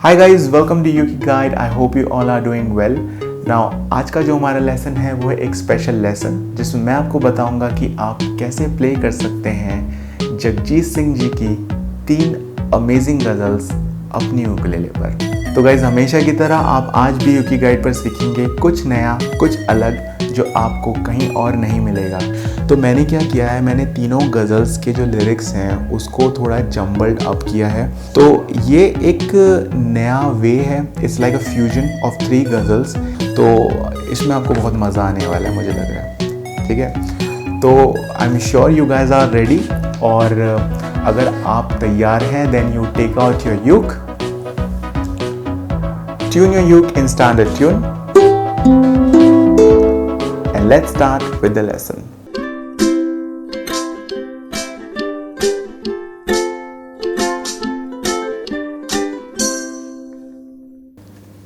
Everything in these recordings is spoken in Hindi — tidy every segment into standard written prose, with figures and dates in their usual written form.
हाय गाइस, वेलकम टू यूकी guide. I hope you all are doing well. Now आज का जो हमारा लेसन है वो है एक स्पेशल लेसन जिसमें मैं आपको बताऊंगा कि आप कैसे प्ले कर सकते हैं जगजीत सिंह जी की 3 अमेजिंग गज़ल्स अपनी उकुलेले पर। तो गाइज हमेशा की तरह आप आज भी यूकी गाइड पर सीखेंगे कुछ नया, कुछ अलग जो आपको कहीं और नहीं मिलेगा। तो मैंने क्या किया है, मैंने तीनों गज़ल्स के जो लिरिक्स हैं उसको थोड़ा जम्बल्ड अप किया है। तो ये एक नया वे है, it's like a fusion of 3 ghazals. तो इसमें आपको बहुत मज़ा आने वाला है, मुझे लग रहा है। ठीक है, तो I am sure you guys are ready. और अगर आप तैयार हैं then you take out your uke, tune your uke in standard tune, and let's start with the lesson.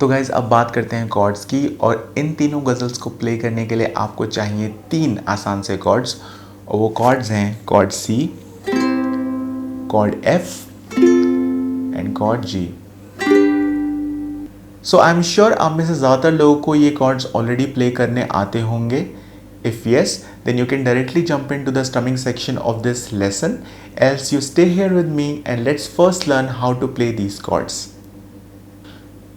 तो गाइज अब बात करते हैं कॉर्ड्स की, और इन तीनों गज़ल्स को प्ले करने के लिए आपको चाहिए 3 आसान से कॉर्ड्स, और वो कॉर्ड्स हैं chord C, chord F and chord G. So I am sure आप में से ज़्यादातर लोगों को ये कॉर्ड्स ऑलरेडी प्ले करने आते होंगे। If yes, then you can directly jump into the strumming section of this lesson. Else you stay here with me and let's first learn how to play these chords.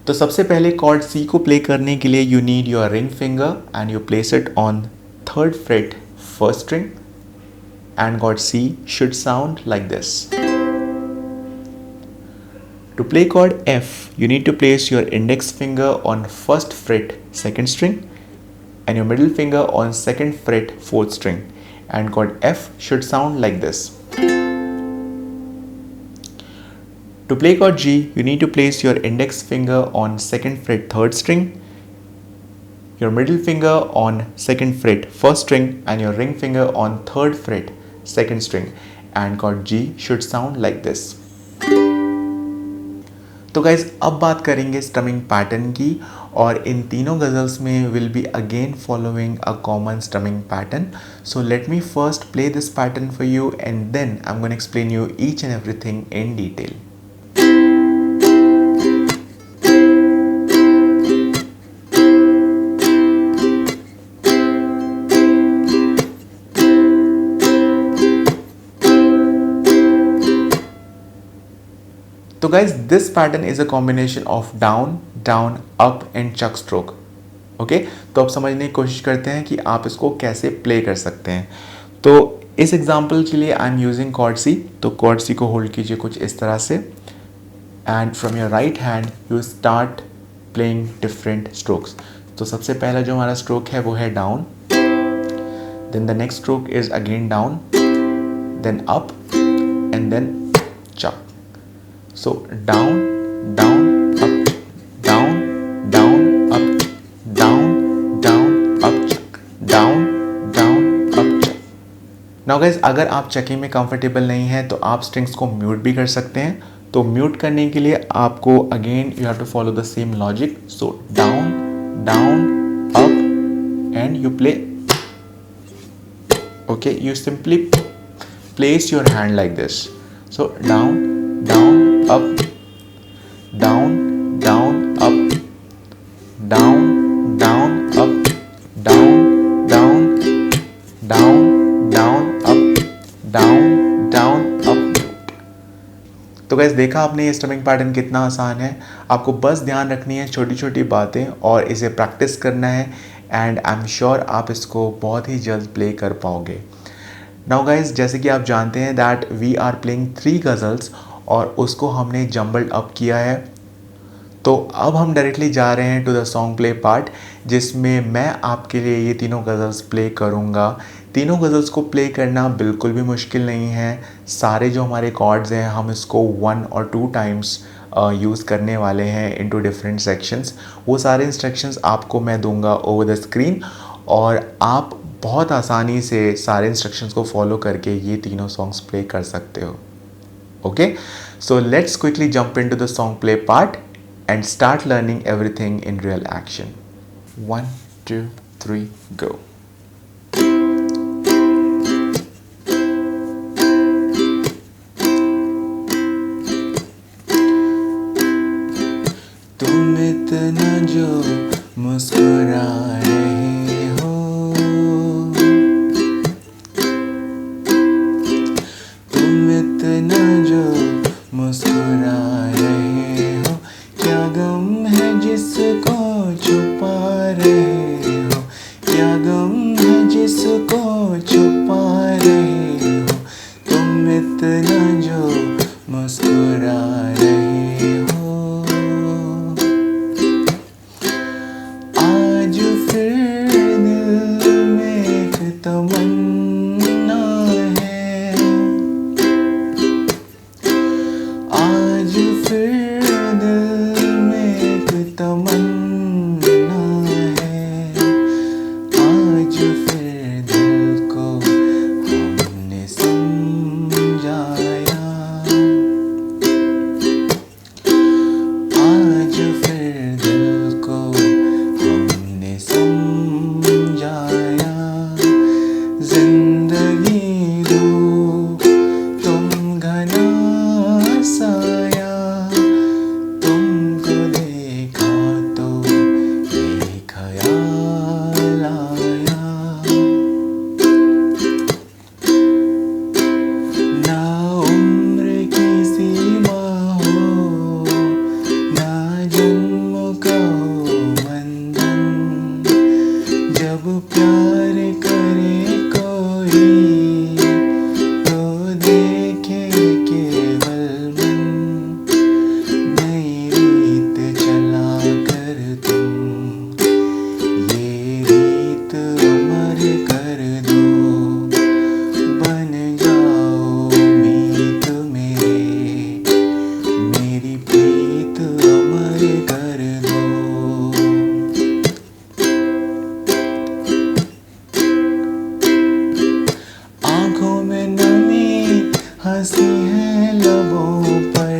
तो सबसे पहले कॉर्ड C को प्ले करने के लिए you need your ring finger and you place it on 3rd fret 1st string, and chord C should sound like this. To play chord F, you need to place your index finger on 1st fret 2nd string and your middle finger on 2nd fret 4th string, and chord F should sound like this. To play chord G, you need to place your index finger on 2nd fret 3rd string, your middle finger on 2nd fret 1st string and your ring finger on 3rd fret 2nd string, and chord G should sound like this. तो गाइज अब बात करेंगे स्ट्रमिंग पैटर्न की, और इन तीनों गज़ल्स में will be again following a common strumming pattern. So let me first play this pattern for you and then I am going to explain you each and everything in detail. तो guys this pattern is a combination of down down up and chuck stroke. Okay, तो अब समझने की कोशिश करते हैं कि आप इसको कैसे प्ले कर सकते हैं. तो इस एग्जांपल के लिए I am using chord C. तो कॉर्ड सी को होल्ड कीजिए कुछ इस तरह से, and from your right hand you start playing different strokes. तो सबसे पहला जो हमारा स्ट्रोक है वो है down, then the next stroke is again down, then up and then chuck. So down, down, up, down, down, up, down, down, up, chuck, down, down, up, chuck. Now guys, अगर आप चकिंग में कंफर्टेबल नहीं हैं तो आप स्ट्रिंग्स को म्यूट भी कर सकते हैं. तो म्यूट करने के लिए आपको again you have to follow the same logic. So down, down, up and you play. Okay, you simply place your hand like this. So down, down, up, down, down, up, down, down, up, down, down, down, down, up, down, down, up. तो गैस देखा आपने ये स्ट्रमिंग पैटर्न कितना आसान है. आपको बस ध्यान रखनी है छोटी छोटी बातें और इसे प्रैक्टिस करना है, एंड आई एम श्योर आप इसको बहुत ही जल्द प्ले कर पाओगे. नाउ गाइज, जैसे कि आप जानते हैं that we are playing 3 ghazals और उसको हमने जम्बल्ड अप किया है. तो अब हम डायरेक्टली जा रहे हैं to the song play part, जिसमें मैं आपके लिए ये तीनों गज़ल्स प्ले करूँगा. तीनों गज़ल्स को प्ले करना बिल्कुल भी मुश्किल नहीं है. सारे जो हमारे कॉर्ड्स हैं हम इसको 1 और 2 टाइम्स यूज़ करने वाले हैं इनटू डिफरेंट सेक्शंस. वो सारे इंस्ट्रक्शंस आपको मैं दूंगा ओवर द स्क्रीन, और आप बहुत आसानी से सारे इंस्ट्रक्शंस को फॉलो करके ये तीनों सॉन्ग्स प्ले कर सकते हो. Okay, so let's quickly jump into the song play part and start learning everything in real action. 1, 2, 3, go. इतना जो मुस्कुरा रहे हो, तुम इतना जो मुस्कुरा रहे हो, क्या गम है जिसको छुपा रहे हो, क्या गम है जिसको छुपा रहे हो, तुम इतना जो मुस्कुरा रहे हो। आज फिर दिल में एक तमन्ना है, आज फिर दिल में एक तमन्ना है, आज फिर दिल को हमने समझाया, आज फिर दिल को हमने समझाया। जिंदगी दो तुम घना साया, तुमको देखा तो ये ख्याल आया, ना उम्र की सीमा हो, ना जन्म का हो बंधन, जब प्यार करे कोई तो देखे केवल मन, नई रीत चला कर तुम ये रीत अमर कर दो, बन जाओ मीत मेरे, मेरी प्रीत अमर कर दो। आँखों में नमी हंसी है लबों पर,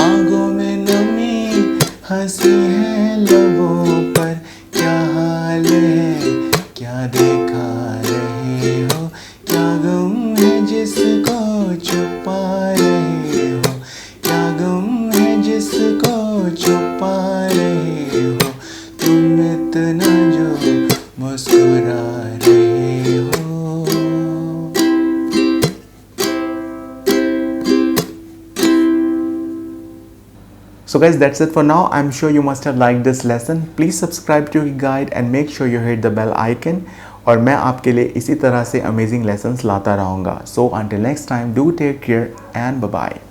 आँखों में नमी हंसी है लबों पर, क्या हाल है क्या देखा रहे हो, क्या गम है जिसको छुपा रहे हो, क्या गम है जिसको छुपा रहे हो, तुम इतना जो मुस्कुरा रहे हो। So guys, that's it for now. I'm sure you must have liked this lesson. Please subscribe to your guide and make sure you hit the bell icon. और मैं आपके लिए इसी तरह से amazing lessons लाता रहूँगा. So until next time, do take care and bye bye.